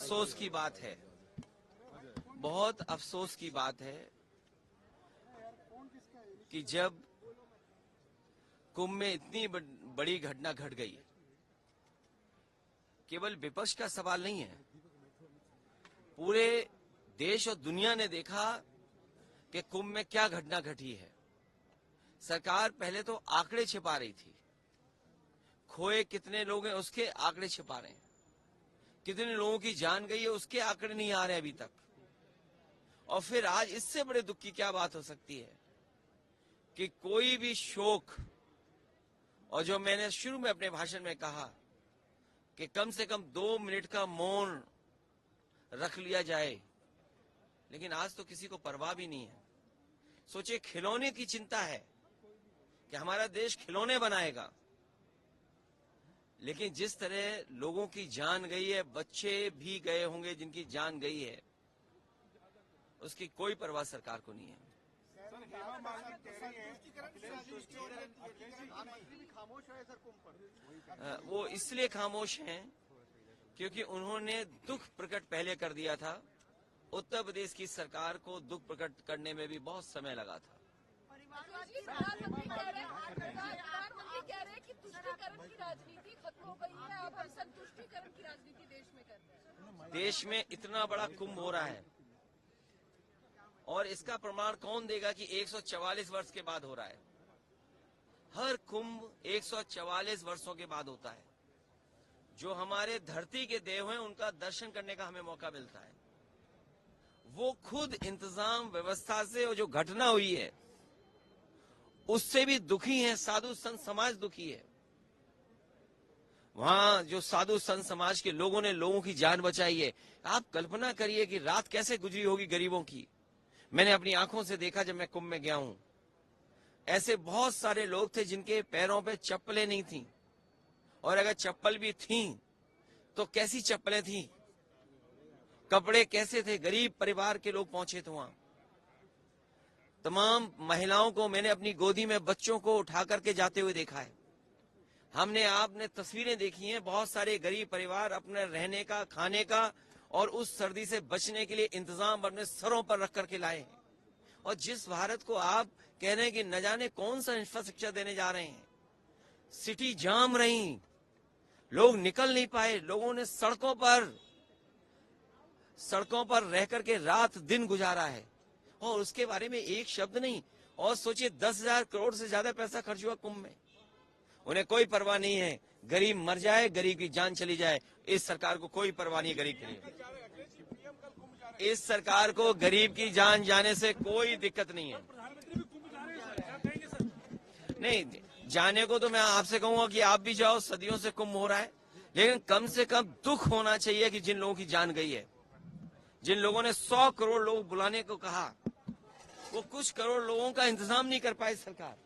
अफसोस की बात है, बहुत अफसोस की बात है कि जब कुंभ में इतनी बड़ी घटना घट गई, केवल विपक्ष का सवाल नहीं है, पूरे देश और दुनिया ने देखा कि कुंभ में क्या घटना घटी है। सरकार पहले तो आंकड़े छिपा रही थी, खोए कितने लोग हैं उसके आंकड़े छिपा रहे हैं, कितने लोगों की जान गई है उसके आंकड़े नहीं आ रहे अभी तक। और फिर आज इससे बड़े दुख की क्या बात हो सकती है कि कोई भी शोक, और जो मैंने शुरू में अपने भाषण में कहा कि कम से कम 2 मिनट का मौन रख लिया जाए, लेकिन आज तो किसी को परवाह भी नहीं है। सोचिए, खिलौने की चिंता है कि हमारा देश खिलौने बनाएगा, लेकिन जिस तरह लोगों की जान गई है, बच्चे भी गए होंगे जिनकी जान गई है, उसकी कोई परवाह सरकार को नहीं है। वो इसलिए खामोश हैं क्योंकि उन्होंने दुख प्रकट पहले कर दिया था। उत्तर प्रदेश की सरकार को दुख प्रकट करने में भी बहुत समय लगा था। प्रधानमंत्री कह रहे हैं कि तुष्टीकरण की राजनीति खत्म हो गई है, अब हम संतुष्टीकरण की राजनीति देश में कर रहे हैं। देश में इतना बड़ा कुंभ हो रहा है और इसका प्रमाण कौन देगा कि 144 वर्ष के बाद हो रहा है। हर कुंभ 144 वर्षों के बाद होता है। जो हमारे धरती के देव हैं उनका दर्शन करने का हमें मौका मिलता है। वो खुद इंतजाम व्यवस्था से, और जो घटना हुई है उससे भी दुखी हैं। साधु संत समाज दुखी है। वहां जो साधु संत समाज के लोगों ने लोगों की जान बचाई है। आप कल्पना करिए कि रात कैसे गुजरी होगी गरीबों की। मैंने अपनी आंखों से देखा जब मैं कुंभ में गया हूं। ऐसे बहुत सारे लोग थे जिनके पैरों पे चप्पलें नहीं थी, और अगर चप्पल भी थी तो कैसी चप्पलें थी, कपड़े कैसे थे। गरीब परिवार के लोग पहुंचे थे वहां। तमाम महिलाओं को मैंने अपनी गोदी में बच्चों को उठा करके जाते हुए देखा है। आपने तस्वीरें देखी हैं। बहुत सारे गरीब परिवार अपने रहने का, खाने का और उस सर्दी से बचने के लिए इंतजाम अपने सरों पर रख करके लाए हैं। और जिस भारत को आप कह रहे हैं कि न जाने कौन सा इंफ्रास्ट्रक्चर देने जा रहे हैं, सिटी जाम रही, लोग निकल नहीं पाए, लोगों ने सड़कों पर रह करके रात दिन गुजारा है, और उसके बारे में एक शब्द नहीं। और सोचिए, 10,000 करोड़ से ज्यादा पैसा खर्च हुआ कुंभ में। उन्हें कोई परवाह नहीं है, गरीब मर जाए, गरीब की जान चली जाए। इस सरकार को कोई परवाह नहीं गरीब के लिए। इस सरकार को गरीब की जान जाने से कोई दिक्कत नहीं है। नहीं, जाने को तो मैं आपसे कहूंगा कि आप भी जाओ, सदियों से कुंभ हो रहा है, लेकिन कम से कम दुख होना चाहिए कि जिन लोगों की जान गई है, जिन लोगों ने 100 करोड़ लोग बुलाने को कहा, वो कुछ करोड़ लोगों का इंतजाम नहीं कर पाई सरकार।